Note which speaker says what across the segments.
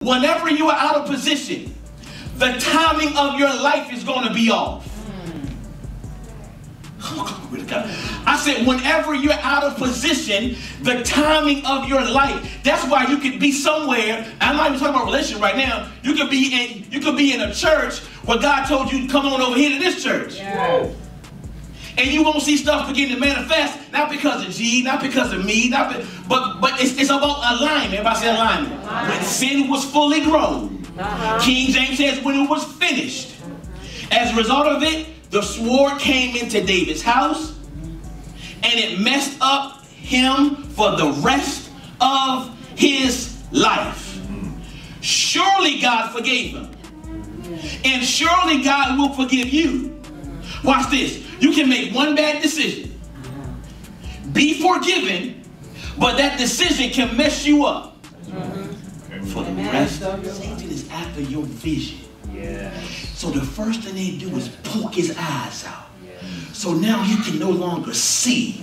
Speaker 1: whenever you are out of position, the timing of your life is going to be off. I said, whenever you're out of position, the timing of your life. That's why you could be somewhere. I'm not even talking about relationship right now. You could be in a church where God told you to come on over here to this church. Yeah. And you won't see stuff begin to manifest, not because of G, not because of me, but it's about alignment. Everybody say alignment. When sin was fully grown, King James says when it was finished. As a result of it, the sword came into David's house, and it messed up him for the rest of his life. Surely God forgave him, and surely God will forgive you. Watch this. You can make one bad decision, be forgiven, but that decision can mess you up for the rest of your life. Satan is after your vision. So the first thing they do is poke his eyes out. So now he can no longer see.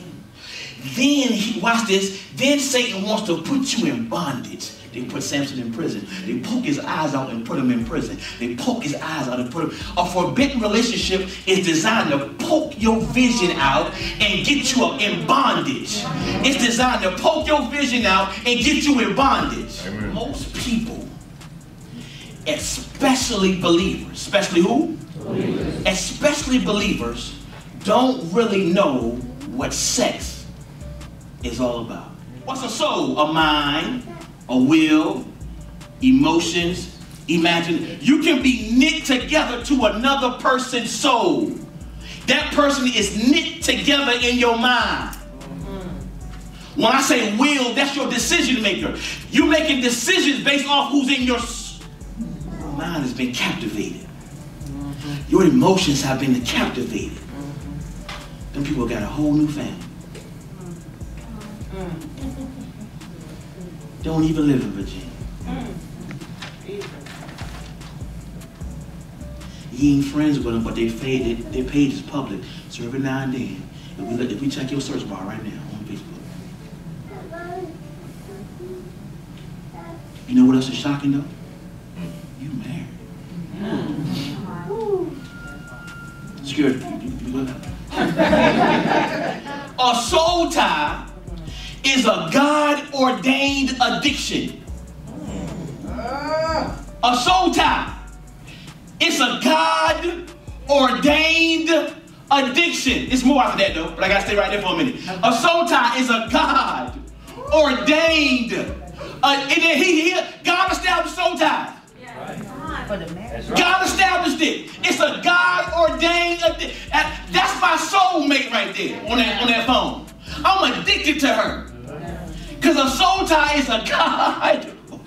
Speaker 1: Then, watch this, then Satan wants to put you in bondage. They put Samson in prison. They poke his eyes out and put him in prison. They poke his eyes out and put him. A forbidden relationship is designed to poke your vision out and get you in bondage. It's designed to poke your vision out and get you in bondage. Amen. Most people, especially believers, especially who? Believers. Especially believers, don't really know what sex is all about. What's a soul? A mind, a will, emotions, imagine. You can be knit together to another person's soul. That person is knit together in your mind. When I say will, that's your decision maker. You're making decisions based off who's in your mind has been captivated. Your emotions have been captivated. Them people got a whole new family. Don't even live in Virginia. You ain't friends with them, but their page is public. So every now and then, if we check your search bar right now on Facebook. You know what else is shocking though? You married. Security, you go ahead. A soul tie is a God-ordained addiction. A soul tie. It's a God-ordained addiction. It's more after that though, but I gotta stay right there for a minute. A soul tie is a God-ordained. God established soul ties. God established it. It's a God-ordained addiction. That's my soulmate right there on that phone. I'm addicted to her. Because a soul tie is a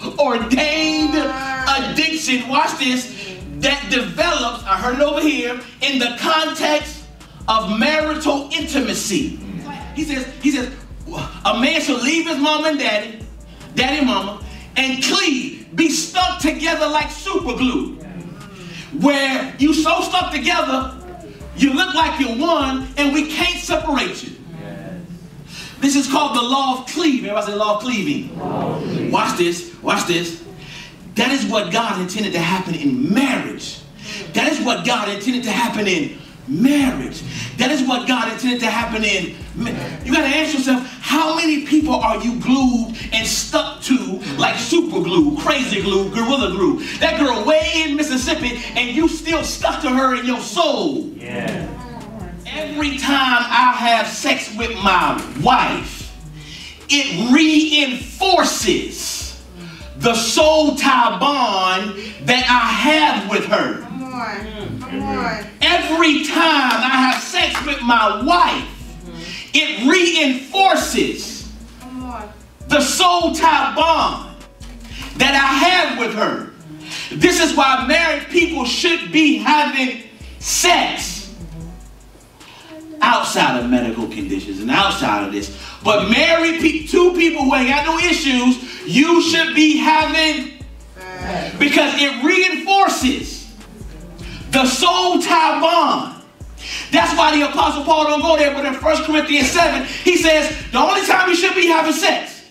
Speaker 1: God-ordained addiction. Watch this. That develops, I heard it over here, in the context of marital intimacy. He says, a man should leave his mom and daddy and mama, and cleave, be stuck together like super glue. Where you so stuck together, you look like you're one, and we can't separate you. This is called the law of cleaving. Everybody say the law of cleaving. Watch this. Watch this. That is what God intended to happen in marriage. That is what God intended to happen in marriage. That is what God intended to happen in. You got to ask yourself, how many people are you glued and stuck to like super glue, crazy glue, gorilla glue? That girl way in Mississippi and you still stuck to her in your soul. Yeah. Every time I have sex with my wife, it reinforces the soul tie bond that I have with her. Come on. Come on. Every time I have sex with my wife, it reinforces the soul tie bond that I have with her. This is why married people should be having sex outside of medical conditions and outside of this. But married two people who ain't got no issues, you should be having, because it reinforces the soul tie bond. That's why the Apostle Paul don't go there, but in 1 Corinthians 7, he says the only time you should be having sex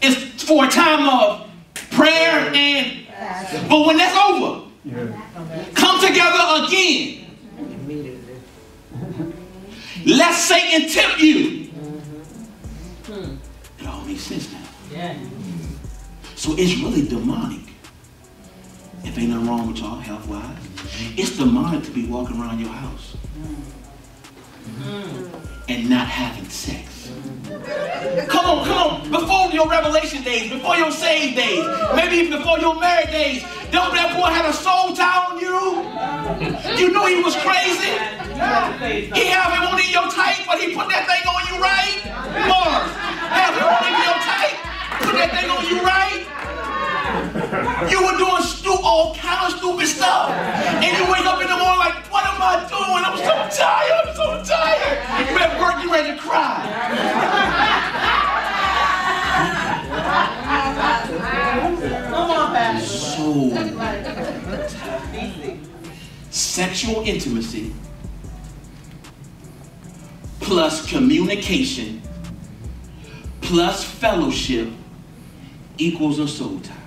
Speaker 1: is for a time of prayer and But when that's over, come together again. Let Satan tempt you. It all makes sense now. So it's really demonic. If ain't nothing wrong with y'all health-wise, it's demonic to be walking around your house and not having sex. Come on. Before your revelation days, before your saved days, maybe even before your married days, don't that boy had a soul tie on you? You knew he was crazy. He have him on in your tight, but he put that thing on you right. Mars, have him on in your tight, put that thing on you right. You were doing all kind of stupid stuff. And you wake up in the morning like, what am I doing? I'm so tired. You at work, you ready to cry.
Speaker 2: Come on, Pastor.
Speaker 1: So sexual intimacy plus communication plus fellowship equals a soul tie.